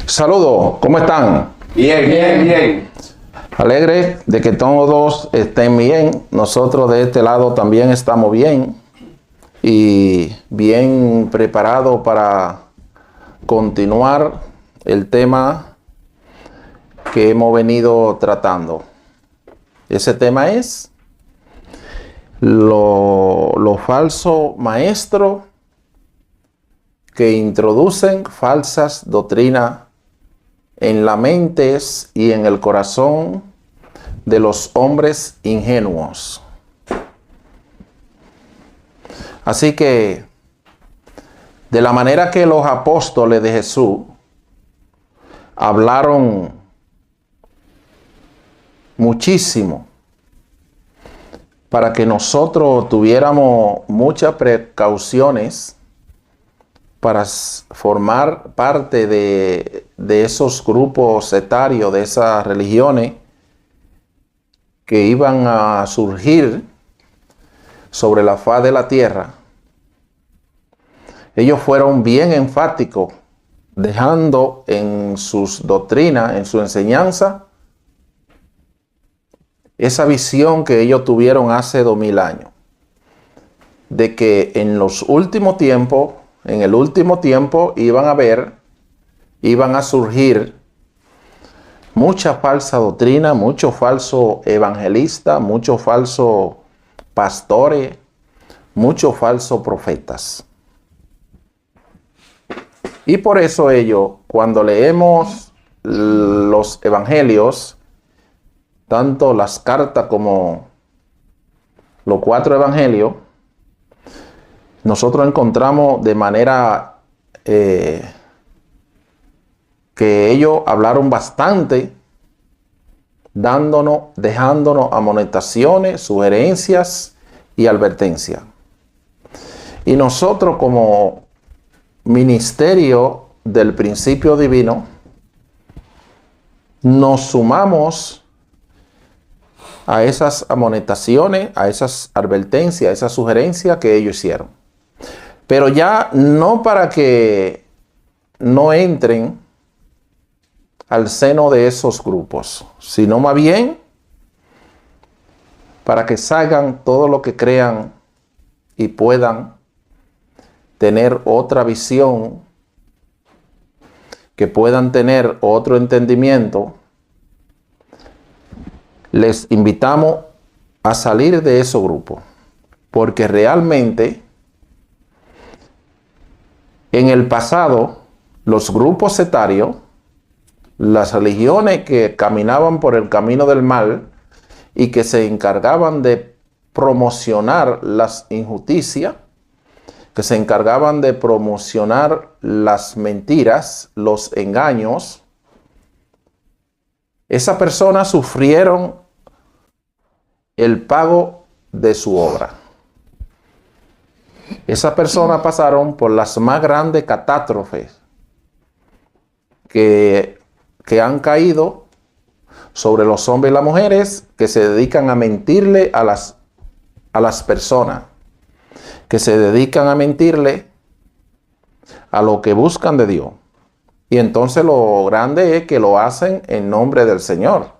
Saludos, ¿cómo están? Bien. Alegre de que todos estén bien. Nosotros de este lado también estamos bien y bien preparados para continuar el tema que hemos venido tratando. Ese tema es los falsos maestros que introducen falsas doctrinas en las mentes y en el corazón de los hombres ingenuos. Así que, de la manera que los apóstoles de Jesús hablaron muchísimo para que nosotros tuviéramos muchas precauciones para formar parte de esos grupos sectarios, de esas religiones que iban a surgir sobre la faz de la tierra. Ellos fueron bien enfáticos, dejando en sus doctrinas, en su enseñanza, esa visión que ellos tuvieron hace 2000 años, de que en los últimos tiempos, en el último tiempo iban a surgir mucha falsa doctrina, muchos falsos evangelistas, muchos falsos pastores, muchos falsos profetas. Y por eso ellos, cuando leemos los evangelios, tanto las cartas como los 4 evangelios, nosotros encontramos de manera que ellos hablaron bastante, dejándonos amonestaciones, sugerencias y advertencias. Y nosotros, como ministerio del principio divino, nos sumamos a esas amonestaciones, a esas advertencias, a esas sugerencias que ellos hicieron. Pero ya no para que no entren al seno de esos grupos, sino más bien para que salgan todo lo que crean y puedan tener otra visión, que puedan tener otro entendimiento. Les invitamos a salir de esos grupos, porque realmente en el pasado los grupos sectarios, las religiones que caminaban por el camino del mal y que se encargaban de promocionar las injusticias, que se encargaban de promocionar las mentiras, los engaños, esas personas sufrieron el pago de su obra. Esas personas pasaron por las más grandes catástrofes que han caído sobre los hombres y las mujeres que se dedican a mentirle a las personas, que se dedican a mentirle a lo que buscan de Dios. Y entonces lo grande es que lo hacen en nombre del Señor.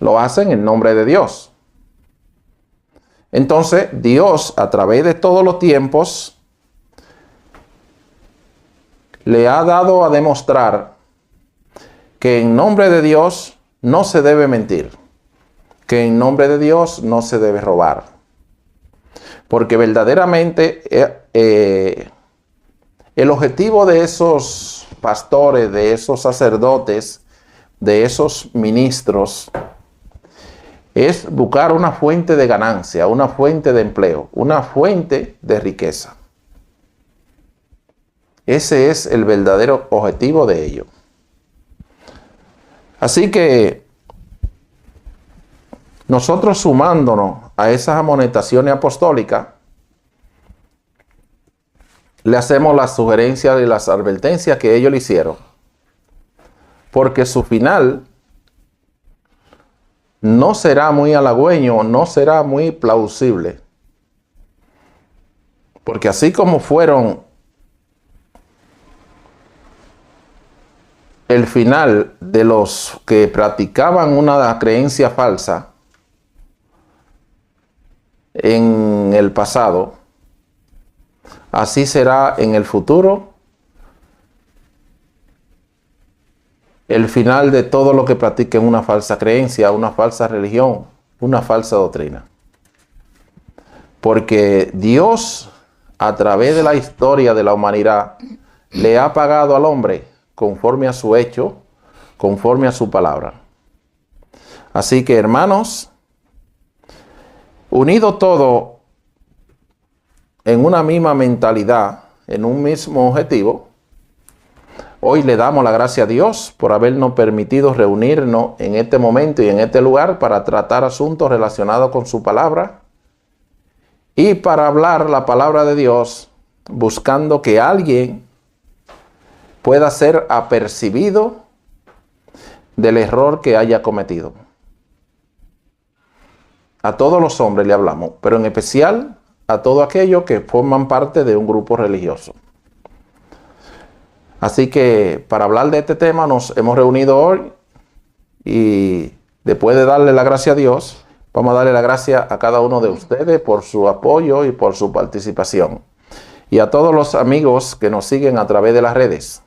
Lo hacen en nombre de Dios. Entonces Dios, a través de todos los tiempos, le ha dado a demostrar que en nombre de Dios no se debe mentir, que en nombre de Dios no se debe robar. Porque verdaderamente el objetivo de esos pastores, de esos sacerdotes, de esos ministros, es buscar una fuente de ganancia, una fuente de empleo, una fuente de riqueza. Ese es el verdadero objetivo de ellos. Así que nosotros, sumándonos a esas amonestaciones apostólicas, le hacemos las sugerencias y las advertencias que ellos le hicieron. Porque su final no será muy halagüeño, no será muy plausible. Porque así como fueron el final de los que practicaban una creencia falsa en el pasado, así será en el futuro el final de todo lo que practiquen una falsa creencia, una falsa religión, una falsa doctrina. Porque Dios, a través de la historia de la humanidad, le ha pagado al hombre conforme a su hecho, conforme a su palabra. Así que, hermanos, unido todo en una misma mentalidad, en un mismo objetivo, hoy le damos la gracia a Dios por habernos permitido reunirnos en este momento y en este lugar para tratar asuntos relacionados con su palabra y para hablar la palabra de Dios, buscando que alguien pueda ser apercibido del error que haya cometido. A todos los hombres le hablamos, pero en especial a todos aquellos que forman parte de un grupo religioso. Así que para hablar de este tema nos hemos reunido hoy y después de darle la gracia a Dios, vamos a darle la gracia a cada uno de ustedes por su apoyo y por su participación. Y a todos los amigos que nos siguen a través de las redes.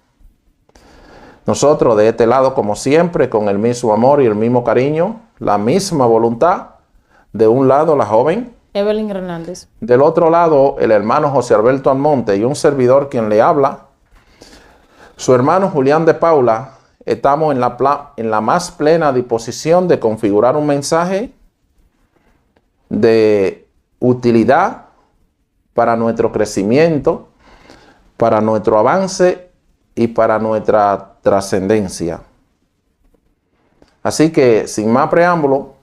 Nosotros de este lado, como siempre, con el mismo amor y el mismo cariño, la misma voluntad. De un lado, la joven Evelyn Hernández. Del otro lado, el hermano José Alberto Almonte y un servidor quien le habla, su hermano Julián de Paula. Estamos en la más plena disposición de configurar un mensaje de utilidad para nuestro crecimiento, para nuestro avance y para nuestra trascendencia. Así que, sin más preámbulo,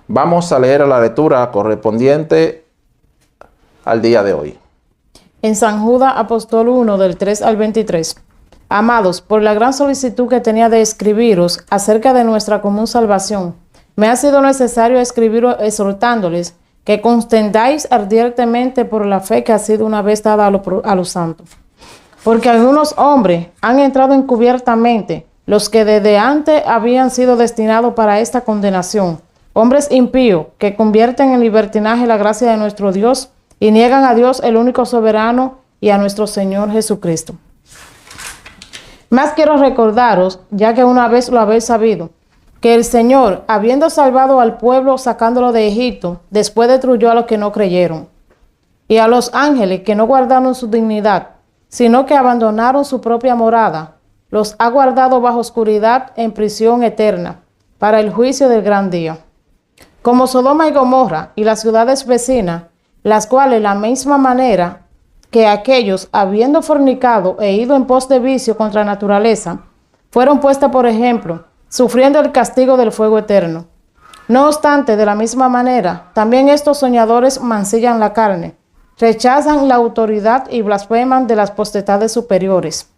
vamos a leer la lectura correspondiente al día de hoy. En San Judas Apóstol 1, del 3 al 23. Amados, por la gran solicitud que tenía de escribiros acerca de nuestra común salvación, me ha sido necesario escribiros exhortándoles que contendáis ardientemente por la fe que ha sido una vez dada a los santos. Porque algunos hombres han entrado encubiertamente, los que desde antes habían sido destinados para esta condenación, hombres impíos que convierten en libertinaje la gracia de nuestro Dios y niegan a Dios el único soberano y a nuestro Señor Jesucristo. Más quiero recordaros, ya que una vez lo habéis sabido, que el Señor, habiendo salvado al pueblo sacándolo de Egipto, después destruyó a los que no creyeron, y a los ángeles que no guardaron su dignidad, sino que abandonaron su propia morada, los ha guardado bajo oscuridad en prisión eterna, para el juicio del gran día. Como Sodoma y Gomorra y las ciudades vecinas, las cuales la misma manera que aquellos, habiendo fornicado e ido en pos de vicio contra la naturaleza, fueron puestas por ejemplo, sufriendo el castigo del fuego eterno. No obstante, de la misma manera, también estos soñadores mancillan la carne, rechazan la autoridad y blasfeman de las potestades superiores.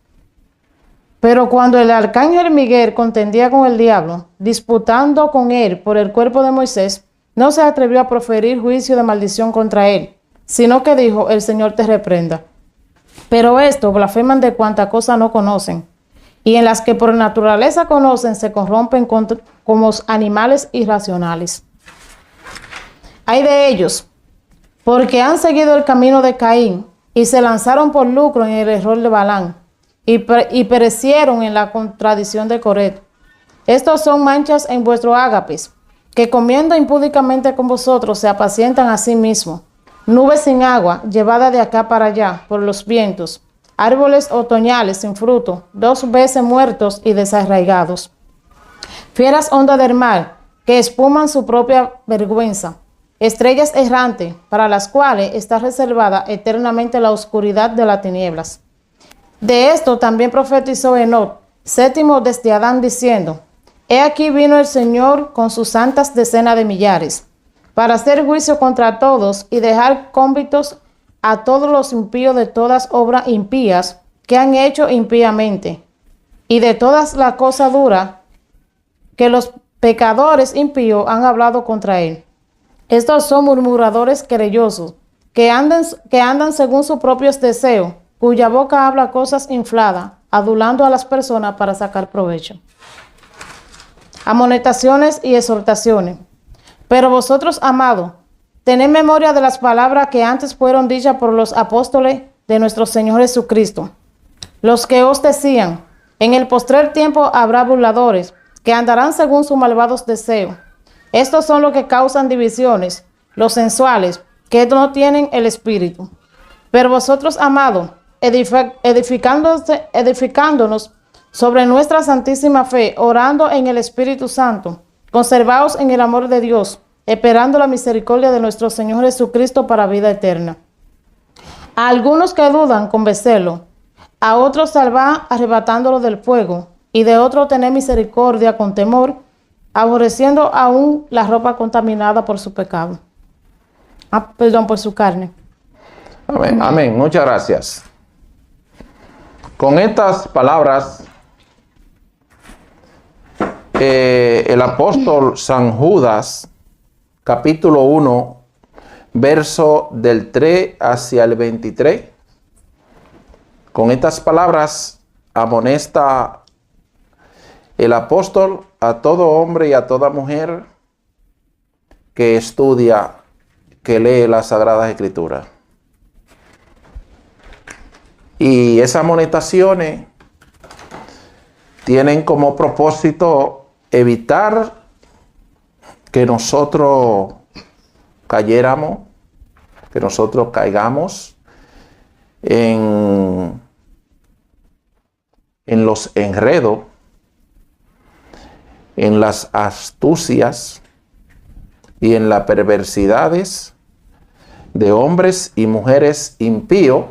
Pero cuando el arcángel Miguel contendía con el diablo, disputando con él por el cuerpo de Moisés, no se atrevió a proferir juicio de maldición contra él, sino que dijo: el Señor te reprenda. Pero estos blasfeman de cuanta cosa no conocen, y en las que por naturaleza conocen se corrompen como animales irracionales. Ay de ellos, porque han seguido el camino de Caín y se lanzaron por lucro en el error de Balaam y perecieron en la contradicción de Coré. Estos son manchas en vuestro ágapes, que comiendo impúdicamente con vosotros se apacientan a sí mismos. Nubes sin agua, llevadas de acá para allá por los vientos, árboles otoñales sin fruto, 2 veces muertos y desarraigados. Fieras ondas del mar, que espuman su propia vergüenza. Estrellas errantes, para las cuales está reservada eternamente la oscuridad de las tinieblas. De esto también profetizó Enoc, séptimo desde Adán, diciendo: He aquí vino el Señor con sus santas decenas de millares, para hacer juicio contra todos y dejar convictos a todos los impíos de todas obras impías que han hecho impíamente, y de todas las cosas duras que los pecadores impíos han hablado contra él. Estos son murmuradores querellosos, que andan según sus propios deseos, cuya boca habla cosas infladas, adulando a las personas para sacar provecho. Amonestaciones y exhortaciones. Pero vosotros, amados, tened memoria de las palabras que antes fueron dichas por los apóstoles de nuestro Señor Jesucristo, los que os decían: en el postrer tiempo habrá burladores, que andarán según sus malvados deseos. Estos son los que causan divisiones, los sensuales, que no tienen el espíritu. Pero vosotros, amados, edificándonos sobre nuestra santísima fe, orando en el Espíritu Santo, conservaos en el amor de Dios, esperando la misericordia de nuestro Señor Jesucristo para vida eterna. A algunos que dudan, convencerlo; a otros salvar, arrebatándolo del fuego; y de otros tener misericordia con temor, aborreciendo aún la ropa contaminada por su pecado. Por su carne. Amén, amén. Muchas gracias. Con estas palabras, el apóstol San Judas, capítulo 1, verso del 3 hacia el 23, con estas palabras amonesta el apóstol a todo hombre y a toda mujer que estudia, que lee las Sagradas Escrituras. Y esas amonestaciones tienen como propósito evitar que nosotros cayéramos, que nosotros caigamos en los enredos, en las astucias y en las perversidades de hombres y mujeres impíos,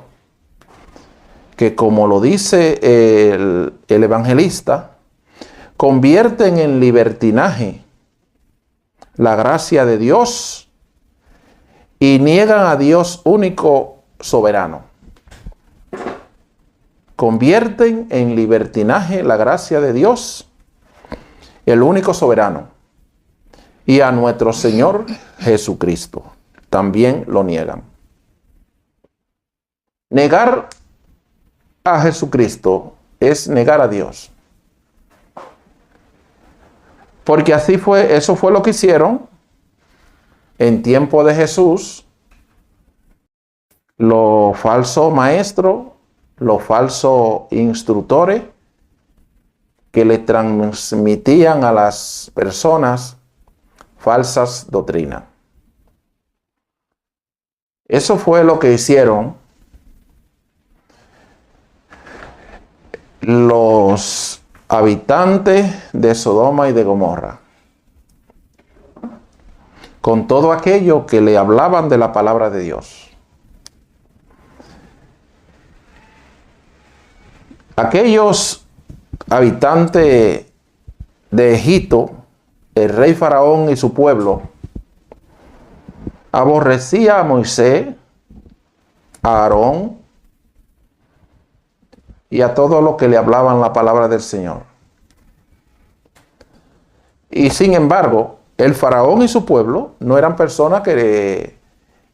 que, como lo dice el evangelista, convierten en libertinaje la gracia de Dios y niegan a Dios único soberano. Convierten en libertinaje la gracia de Dios, el único soberano, y a nuestro Señor Jesucristo. También lo niegan. Negar a Jesucristo es negar a Dios. Porque así fue, eso fue lo que hicieron en tiempo de Jesús los falsos maestros, los falsos instructores que le transmitían a las personas falsas doctrinas. Eso fue lo que hicieron los habitantes de Sodoma y de Gomorra con todo aquello que le hablaban de la palabra de Dios. Aquellos habitantes de Egipto, el rey Faraón y su pueblo, aborrecía a Moisés, a Aarón y a todos los que le hablaban la palabra del Señor. Y sin embargo, el Faraón y su pueblo no eran personas que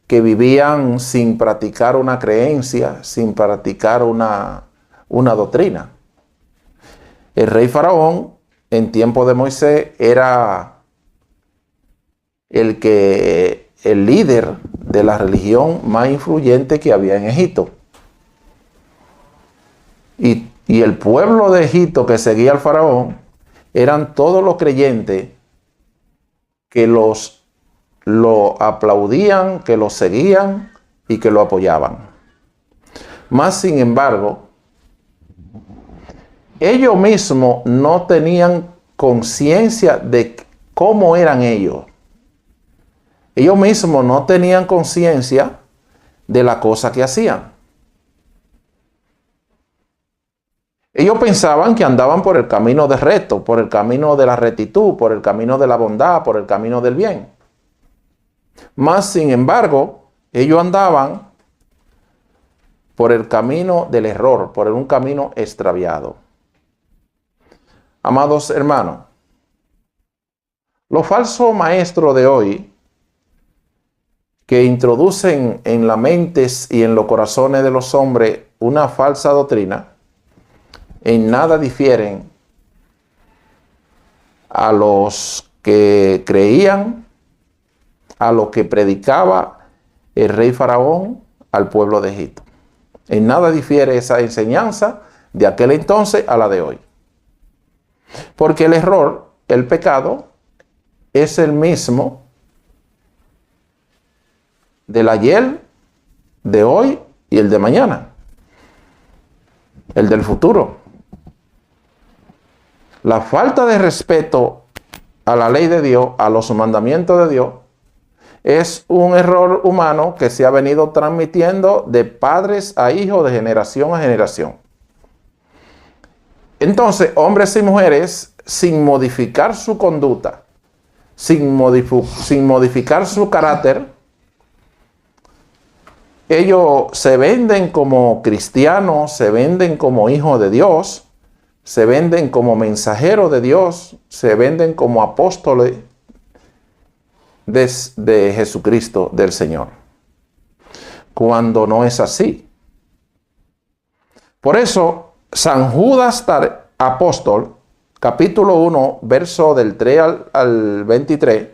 vivían sin practicar una creencia, sin practicar una doctrina. El rey Faraón, en tiempo de Moisés, era el líder de la religión más influyente que había en Egipto. Y el pueblo de Egipto que seguía al Faraón eran todos los creyentes que lo aplaudían, que lo seguían y que lo apoyaban. Más sin embargo, ellos mismos no tenían conciencia de cómo eran ellos. Ellos mismos no tenían conciencia de la cosa que hacían. Ellos pensaban que andaban por el camino de recto, por el camino de la rectitud, por el camino de la bondad, por el camino del bien. Más sin embargo, ellos andaban por el camino del error, por un camino extraviado. Amados hermanos, los falsos maestros de hoy que introducen en las mentes y en los corazones de los hombres una falsa doctrina, en nada difieren a los que creían, a lo que predicaba el rey Faraón al pueblo de Egipto. En nada difiere esa enseñanza de aquel entonces a la de hoy. Porque el error, el pecado, es el mismo del ayer, de hoy y el de mañana. El del futuro. La falta de respeto a la ley de Dios, a los mandamientos de Dios, es un error humano que se ha venido transmitiendo de padres a hijos, de generación a generación. Entonces, hombres y mujeres, sin modificar su conducta, sin modificar su carácter, ellos se venden como cristianos, se venden como hijos de Dios, se venden como mensajeros de Dios, se venden como apóstoles de Jesucristo, del Señor, cuando no es así. Por eso, San Judas apóstol, capítulo 1, verso del 3 al 23,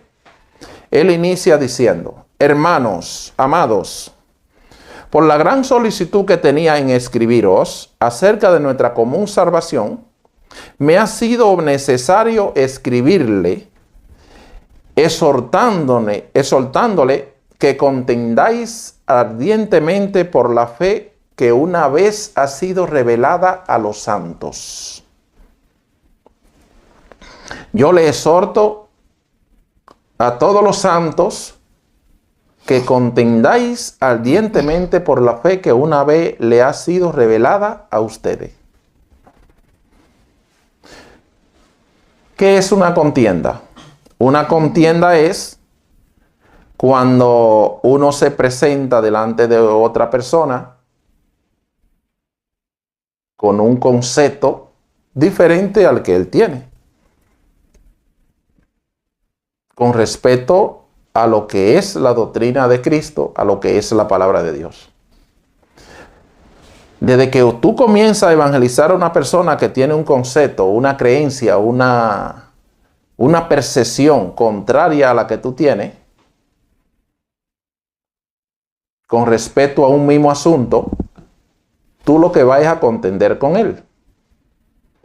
él inicia diciendo: hermanos, amados, por la gran solicitud que tenía en escribiros acerca de nuestra común salvación, me ha sido necesario escribirle, exhortándole que contendáis ardientemente por la fe que una vez ha sido revelada a los santos. Yo le exhorto a todos los santos que contendáis ardientemente por la fe que una vez le ha sido revelada a ustedes. ¿Qué es una contienda? Una contienda es cuando uno se presenta delante de otra persona con un concepto diferente al que él tiene, con respeto a lo que es la doctrina de Cristo, a lo que es la palabra de Dios. Desde que tú comienzas a evangelizar a una persona que tiene un concepto, una creencia, una percepción contraria a la que tú tienes, con respecto a un mismo asunto, tú lo que vas es a contender con él.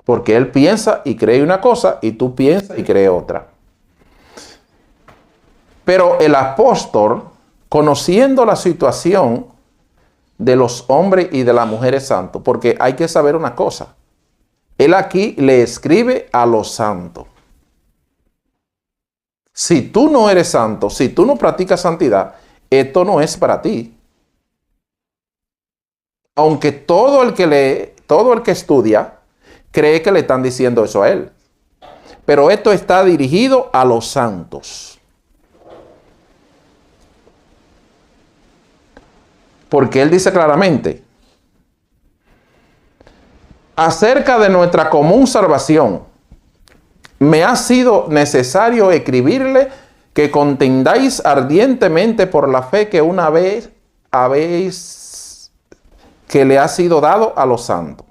Porque él piensa y cree una cosa y tú piensas y crees otra. Pero el apóstol, conociendo la situación de los hombres y de las mujeres santos, porque hay que saber una cosa, él aquí le escribe a los santos. Si tú no eres santo, si tú no practicas santidad, esto no es para ti. Aunque todo el que lee, todo el que estudia, cree que le están diciendo eso a él. Pero esto está dirigido a los santos. Porque él dice claramente, acerca de nuestra común salvación, me ha sido necesario escribirle que contendáis ardientemente por la fe que una vez habéis, que le ha sido dado a los santos.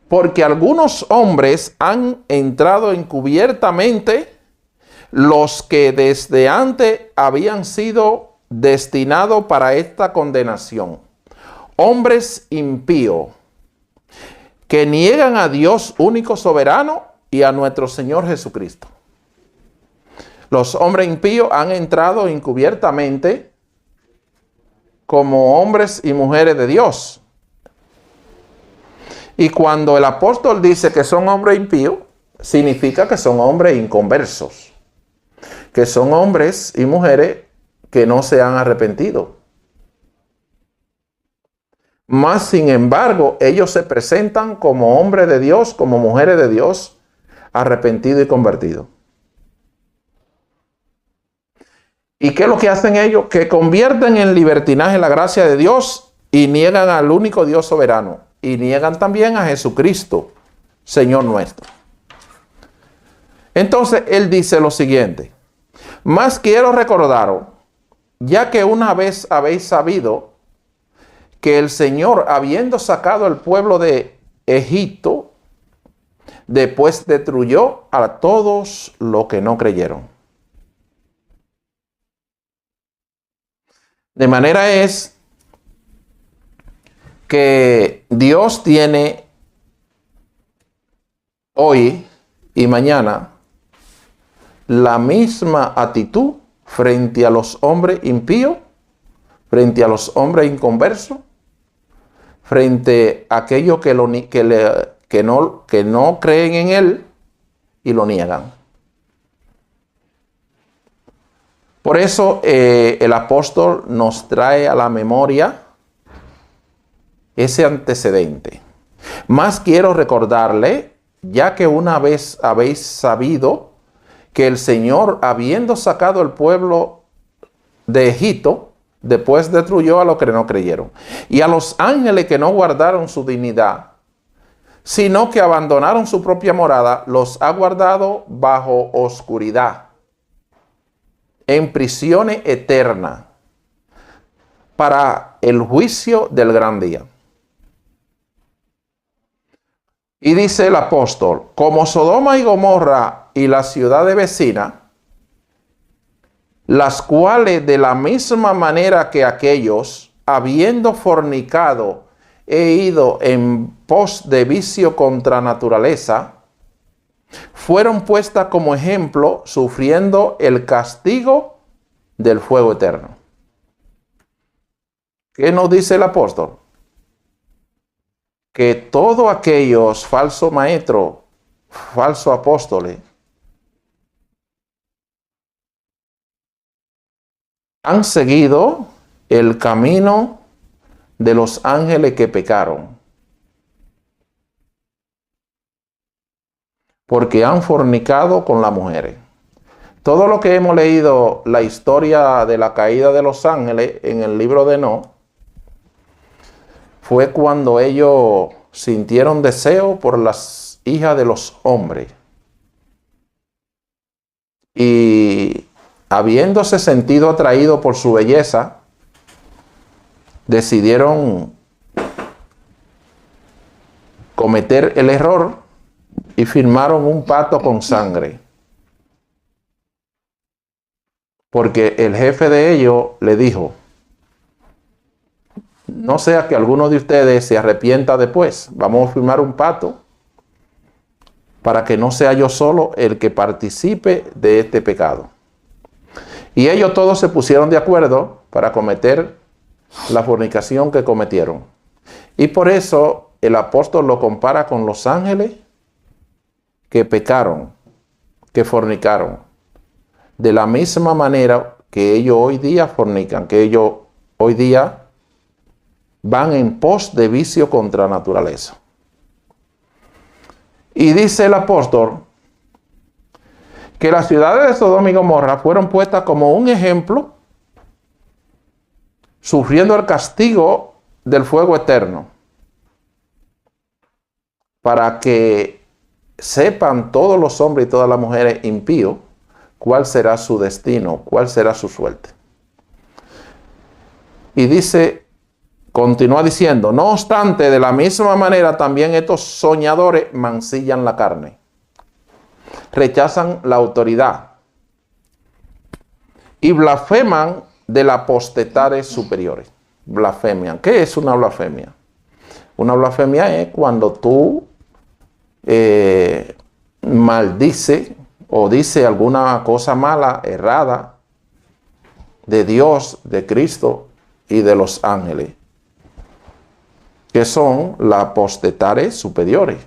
Porque algunos hombres han entrado encubiertamente, los que desde antes habían sido destinados para esta condenación. Hombres impíos, que niegan a Dios único soberano y a nuestro Señor Jesucristo. Los hombres impíos han entrado encubiertamente como hombres y mujeres de Dios. Y cuando el apóstol dice que son hombres impíos, significa que son hombres inconversos, que son hombres y mujeres que no se han arrepentido. Mas, sin embargo, ellos se presentan como hombres de Dios, como mujeres de Dios, arrepentidos y convertidos. ¿Y qué es lo que hacen ellos? Que convierten en libertinaje la gracia de Dios y niegan al único Dios soberano, y niegan también a Jesucristo, Señor nuestro. Entonces él dice lo siguiente: mas quiero recordaros, ya que una vez habéis sabido que el Señor, habiendo sacado al pueblo de Egipto, después destruyó a todos los que no creyeron. De manera es que Dios tiene hoy y mañana la misma actitud frente a los hombres impíos, frente a los hombres inconversos, frente a aquellos que no creen en Él y lo niegan. Por eso el apóstol nos trae a la memoria ese antecedente. Más quiero recordarle, ya que una vez habéis sabido que el Señor, habiendo sacado el pueblo de Egipto, después destruyó a los que no creyeron, y a los ángeles que no guardaron su dignidad, sino que abandonaron su propia morada, los ha guardado bajo oscuridad, en prisiones eternas, para el juicio del gran día. Y dice el apóstol: como Sodoma y Gomorra y las ciudades vecinas, las cuales de la misma manera que aquellos, habiendo fornicado, he ido en pos de vicio contra naturaleza, fueron puestas como ejemplo, sufriendo el castigo del fuego eterno. ¿Qué nos dice el apóstol? Que todos aquellos falsos maestros, falsos apóstoles, han seguido el camino de los ángeles que pecaron, porque han fornicado con las mujeres. Todo lo que hemos leído, la historia de la caída de los ángeles en el libro de Enoc, fue cuando ellos sintieron deseo por las hijas de los hombres. Y habiéndose sentido atraído por su belleza, decidieron cometer el error y firmaron un pacto con sangre. Porque el jefe de ellos le dijo: no sea que alguno de ustedes se arrepienta después. Vamos a firmar un pacto para que no sea yo solo el que participe de este pecado. Y ellos todos se pusieron de acuerdo para cometer la fornicación que cometieron. Y por eso el apóstol lo compara con los ángeles que pecaron, que fornicaron. De la misma manera que ellos hoy día fornican, que ellos hoy día van en pos de vicio contra naturaleza. Y dice el apóstol que las ciudades de Sodoma y Gomorra fueron puestas como un ejemplo, sufriendo el castigo del fuego eterno, para que sepan todos los hombres y todas las mujeres impíos cuál será su destino, cuál será su suerte. Y dice, continúa diciendo: no obstante, de la misma manera también estos soñadores mancillan la carne, rechazan la autoridad y blasfeman de las potestades superiores. Blasfemian. ¿Qué es una blasfemia? Una blasfemia es cuando tú maldice o dice alguna cosa mala, errada, de Dios, de Cristo y de los ángeles, que son las potestades superiores.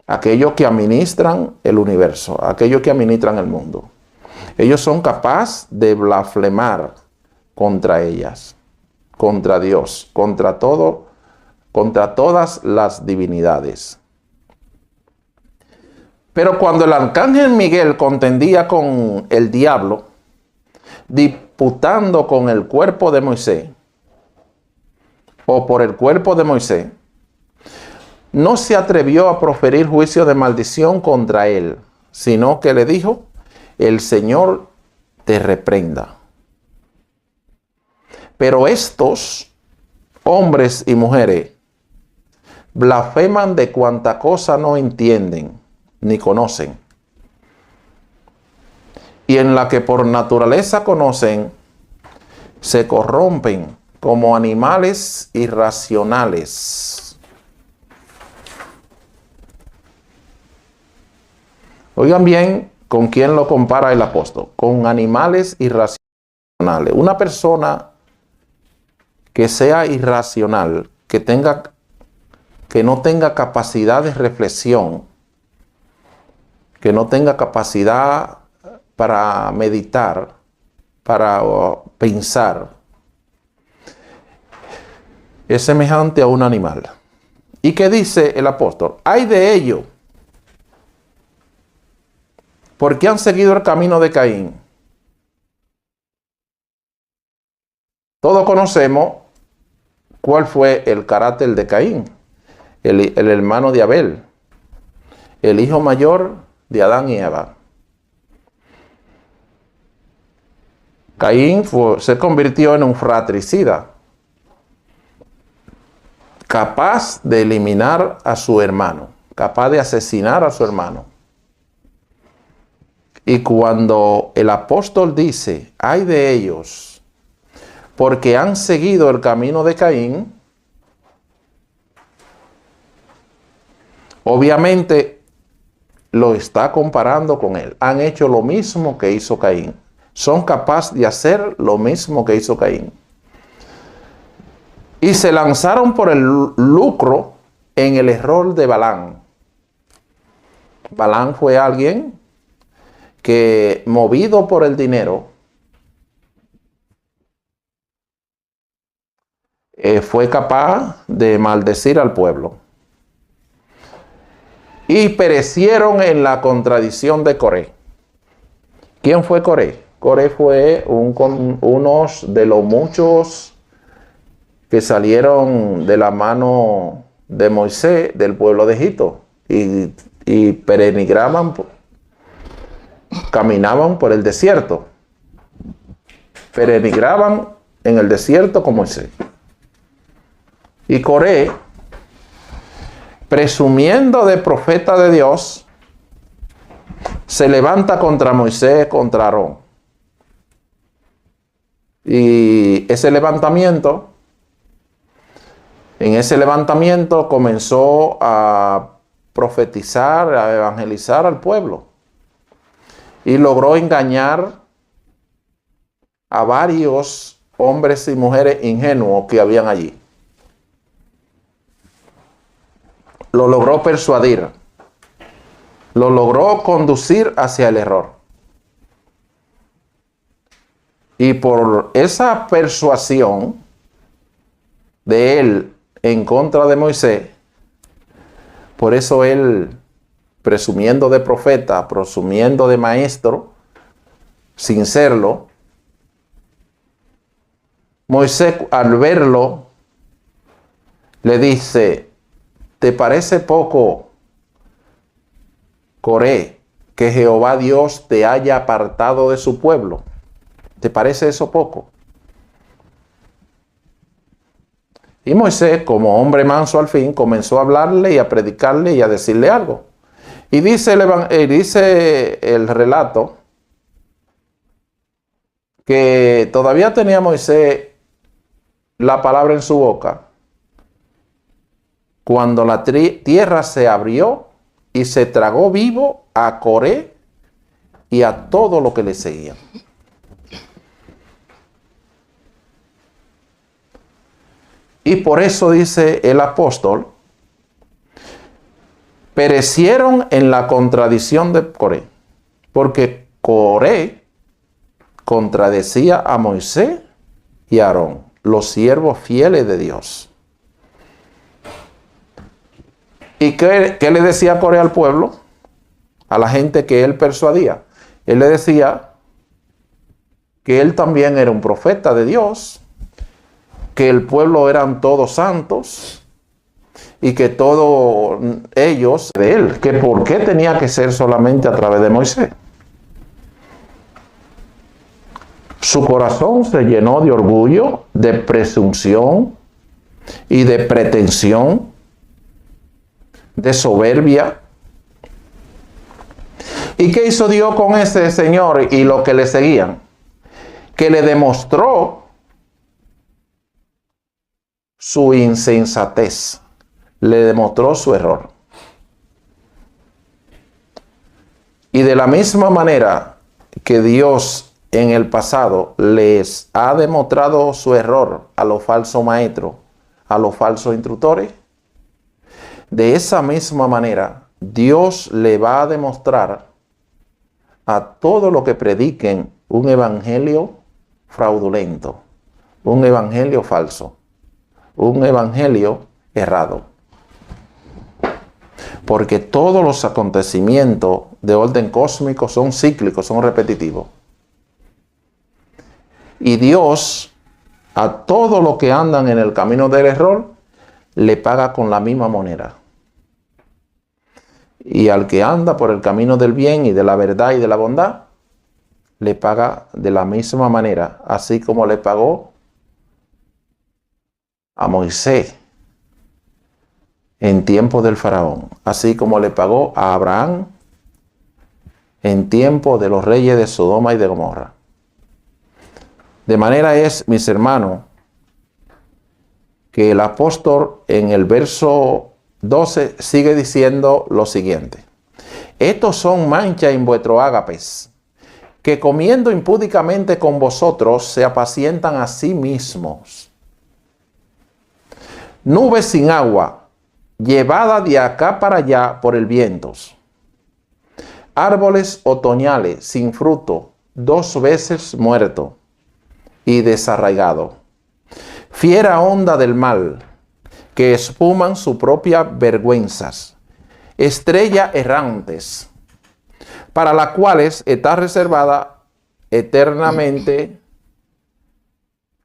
Aquellos que administran el universo, aquellos que administran el mundo. Ellos son capaces de blasfemar contra ellas, contra Dios, contra todo, contra todas las divinidades. Pero cuando el arcángel Miguel contendía con el diablo, disputando con el cuerpo de Moisés, o por el cuerpo de Moisés, no se atrevió a proferir juicio de maldición contra él, sino que le dijo: el Señor te reprenda. Pero estos hombres y mujeres blasfeman de cuanta cosa no entienden ni conocen, y en la que por naturaleza conocen, se corrompen como animales irracionales. Oigan bien con quién lo compara el apóstol: con animales irracionales. Una persona que sea irracional, que no tenga capacidad de reflexión, que no tenga capacidad para meditar, para pensar, es semejante a un animal. ¿Y qué dice el apóstol? ¡Ay de ellos! Porque han seguido el camino de Caín. Todos conocemos cuál fue el carácter de Caín, el hermano de Abel, el hijo mayor de Adán y Eva. Caín se convirtió en un fratricida, capaz de eliminar a su hermano, capaz de asesinar a su hermano. Y cuando el apóstol dice: ay de ellos, porque han seguido el camino de Caín, obviamente lo está comparando con él. Han hecho lo mismo que hizo Caín. Son capaces de hacer lo mismo que hizo Caín. Y se lanzaron por el lucro en el error de Balaam. Balaam fue alguien que, movido por el dinero, fue capaz de maldecir al pueblo. Y perecieron en la contradicción de Coré. ¿Quién fue Coré? Coré fue uno de los muchos que salieron de la mano de Moisés del pueblo de Egipto y peregrinaban, caminaban por el desierto. Peregrinaban en el desierto con Moisés. Y Coré, presumiendo de profeta de Dios, se levanta contra Moisés, contra Aarón. Y en ese levantamiento comenzó a profetizar, a evangelizar al pueblo. Y logró engañar a varios hombres y mujeres ingenuos que habían allí. Lo logró persuadir. Lo logró conducir hacia el error. Y por esa persuasión de él en contra de Moisés, por eso él, presumiendo de profeta, presumiendo de maestro, sin serlo, Moisés, al verlo, le dice: ¿te parece poco, Coré, que Jehová Dios te haya apartado de su pueblo? ¿Te parece eso poco? Y Moisés, como hombre manso al fin, comenzó a hablarle y a predicarle y a decirle algo. Y dice el relato que todavía tenía Moisés la palabra en su boca cuando la tierra se abrió y se tragó vivo a Coré y a todo lo que le seguían. Y por eso dice el apóstol: perecieron en la contradicción de Coré, porque Coré contradecía a Moisés y a Aarón, los siervos fieles de Dios. ¿Y qué le decía Coré al pueblo? A la gente que él persuadía. Él le decía que él también era un profeta de Dios que el pueblo eran todos santos y que todos ellos de él, que por qué tenía que ser solamente a través de Moisés. Su corazón se llenó de orgullo, de presunción y de pretensión, de soberbia. ¿Y qué hizo Dios con ese señor y los que le seguían? Que le demostró su insensatez, le demostró su error. Y de la misma manera que Dios en el pasado les ha demostrado su error a los falsos maestros, a los falsos instructores, de esa misma manera Dios le va a demostrar a todos los que prediquen un evangelio fraudulento, un evangelio falso, un evangelio errado. Porque todos los acontecimientos de orden cósmico son cíclicos, son repetitivos. Y Dios, a todos los que andan en el camino del error, le paga con la misma moneda. Y al que anda por el camino del bien y de la verdad y de la bondad, le paga de la misma manera, así como le pagó a Moisés en tiempo del faraón, así como le pagó a Abraham en tiempo de los reyes de Sodoma y de Gomorra. De manera es, mis hermanos, que el apóstol en el verso 12 sigue diciendo lo siguiente: estos son manchas en vuestros ágapes, que comiendo impúdicamente con vosotros se apacientan a sí mismos. Nubes sin agua, llevada de acá para allá por el viento. Árboles otoñales sin fruto, 2 veces muerto y desarraigado. Fiera onda del mal, que espuman su propia vergüenzas. Estrella errantes, para las cuales está reservada eternamente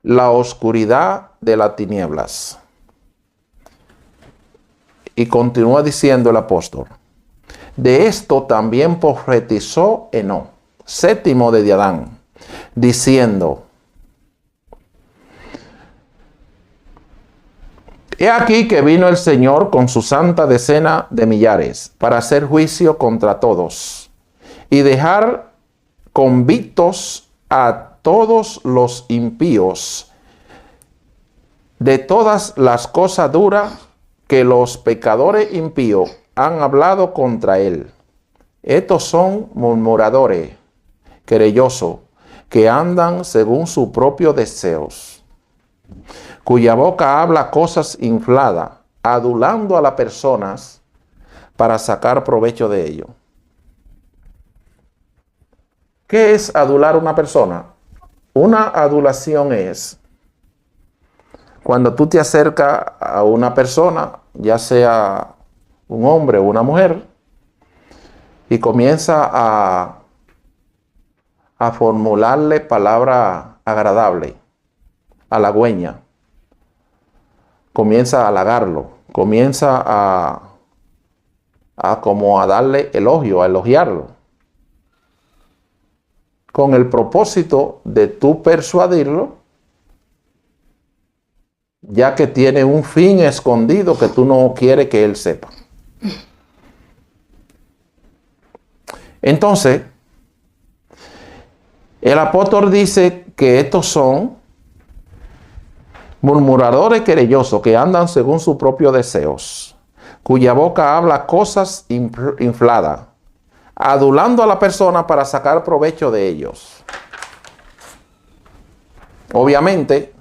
la oscuridad de las tinieblas. Y continúa diciendo el apóstol: de esto también profetizó Enoc, séptimo de Adán, diciendo: he aquí que vino el Señor con su santa decena de millares para hacer juicio contra todos y dejar convictos a todos los impíos de todas las cosas duras que los pecadores impíos han hablado contra él. Estos son murmuradores, querellosos, que andan según sus propios deseos, cuya boca habla cosas infladas, adulando a las personas para sacar provecho de ello. ¿Qué es adular a una persona? Una adulación es cuando tú te acercas a una persona, ya sea un hombre o una mujer, y comienza a formularle palabra agradable, halagüeña. Comienza a halagarlo, comienza a como a darle elogio, a elogiarlo, con el propósito de tú persuadirlo, ya que tiene un fin escondido que tú no quieres que él sepa. Entonces, el apóstol dice que estos son murmuradores querellosos que andan según sus propios deseos, cuya boca habla cosas infladas, adulando a la persona para sacar provecho de ellos. Obviamente,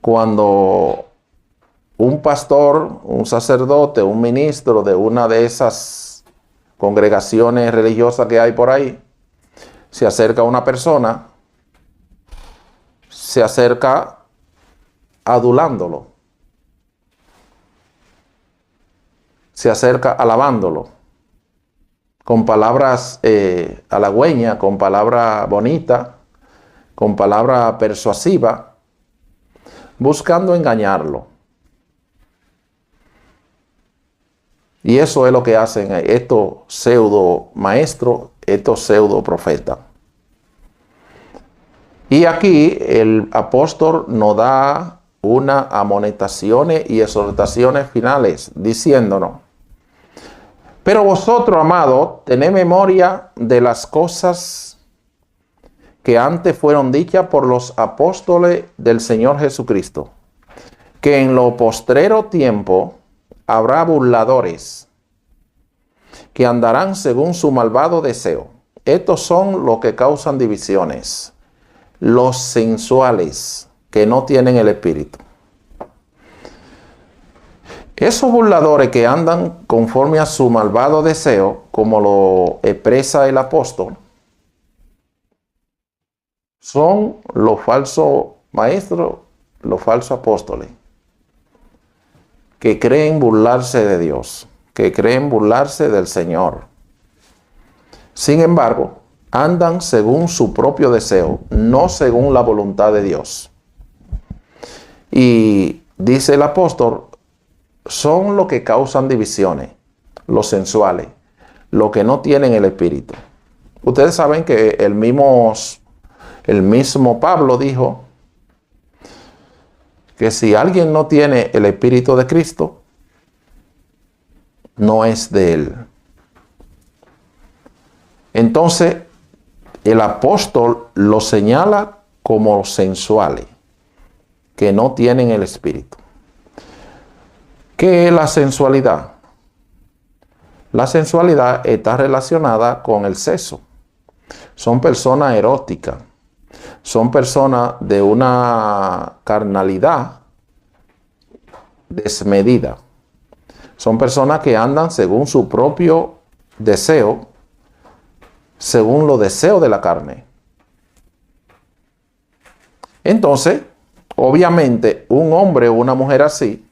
cuando un pastor, un sacerdote, un ministro de una de esas congregaciones religiosas que hay por ahí, se acerca a una persona, se acerca adulándolo, se acerca alabándolo, con palabras halagüeñas, con palabras bonitas, con palabras persuasivas, buscando engañarlo. Y eso es lo que hacen estos pseudo maestros, estos pseudo profetas. Y aquí el apóstol nos da unas amonestaciones y exhortaciones finales, diciéndonos: pero vosotros, amados, tened memoria de las cosas que antes fueron dichas por los apóstoles del Señor Jesucristo, que en lo postrero tiempo habrá burladores que andarán según su malvado deseo. Estos son los que causan divisiones, los sensuales, que no tienen el Espíritu. Esos burladores que andan conforme a su malvado deseo, como lo expresa el apóstol, son los falsos maestros, los falsos apóstoles, que creen burlarse de Dios, que creen burlarse del Señor. Sin embargo, andan según su propio deseo, no según la voluntad de Dios. Y dice el apóstol, son los que causan divisiones, los sensuales, los que no tienen el Espíritu. Ustedes saben que el mismo Pablo dijo que si alguien no tiene el Espíritu de Cristo, no es de él. Entonces, el apóstol lo señala como sensuales, que no tienen el Espíritu. ¿Qué es la sensualidad? La sensualidad está relacionada con el sexo. Son personas eróticas. Son personas de una carnalidad desmedida. Son personas que andan según su propio deseo, según los deseos de la carne. Entonces, obviamente, un hombre o una mujer así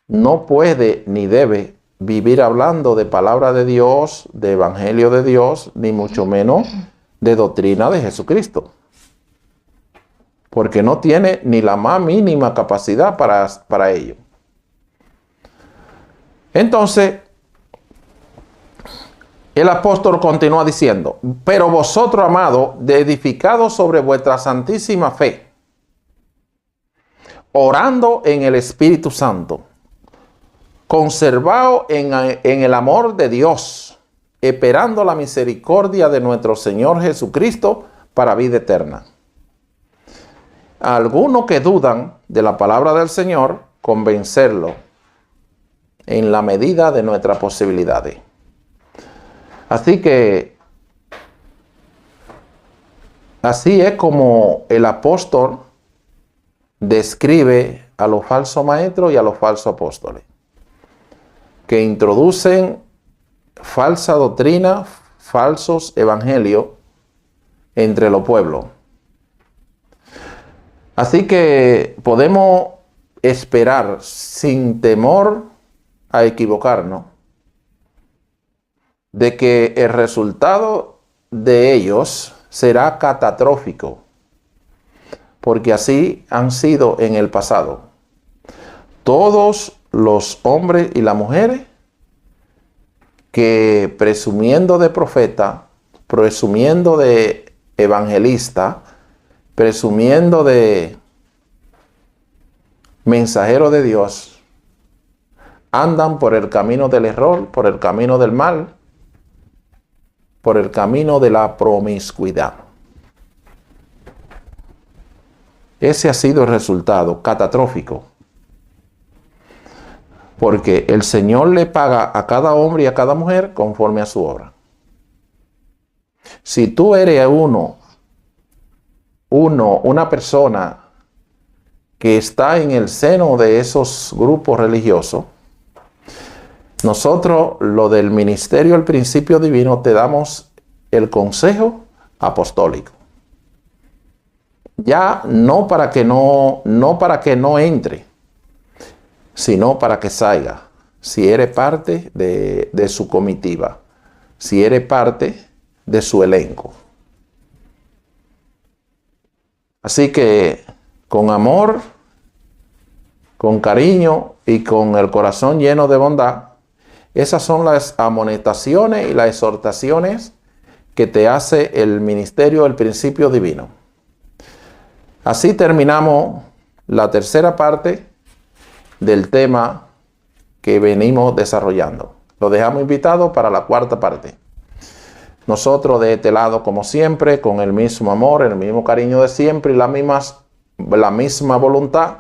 no puede ni debe vivir hablando de palabra de Dios, de evangelio de Dios, ni mucho menos de doctrina de Jesucristo. Porque no tiene ni la más mínima capacidad para ello. Entonces, el apóstol continúa diciendo: pero vosotros, amados, edificados sobre vuestra santísima fe, orando en el Espíritu Santo, conservaos en el amor de Dios, esperando la misericordia de nuestro Señor Jesucristo para vida eterna. A algunos que dudan de la palabra del Señor, convencerlo en la medida de nuestras posibilidades. Así que, así es como el apóstol describe a los falsos maestros y a los falsos apóstoles, que introducen falsa doctrina, falsos evangelios entre los pueblos. Así que podemos esperar sin temor a equivocarnos de que el resultado de ellos será catastrófico, porque así han sido en el pasado. Todos los hombres y las mujeres que presumiendo de profeta, presumiendo de evangelista, presumiendo de mensajero de Dios, andan por el camino del error, por el camino del mal, por el camino de la promiscuidad. Ese ha sido el resultado catastrófico. Porque el Señor le paga a cada hombre y a cada mujer conforme a su obra. Si tú eres una persona que está en el seno de esos grupos religiosos, nosotros, lo del ministerio del principio divino, te damos el consejo apostólico. Ya no para que no entre, sino para que salga, si eres parte de su comitiva, si eres parte de su elenco. Así que con amor, con cariño y con el corazón lleno de bondad. Esas son las amonestaciones y las exhortaciones que te hace el ministerio del principio divino. Así terminamos la tercera parte del tema que venimos desarrollando. Lo dejamos invitado para la cuarta parte. Nosotros de este lado, como siempre, con el mismo amor, el mismo cariño de siempre y la misma voluntad.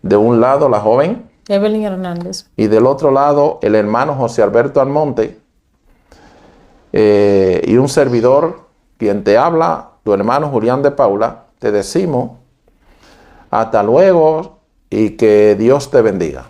De un lado, la joven Evelyn Hernández. Y del otro lado, el hermano José Alberto Almonte. Y un servidor, quien te habla, tu hermano Julián de Paula. Te decimos hasta luego y que Dios te bendiga.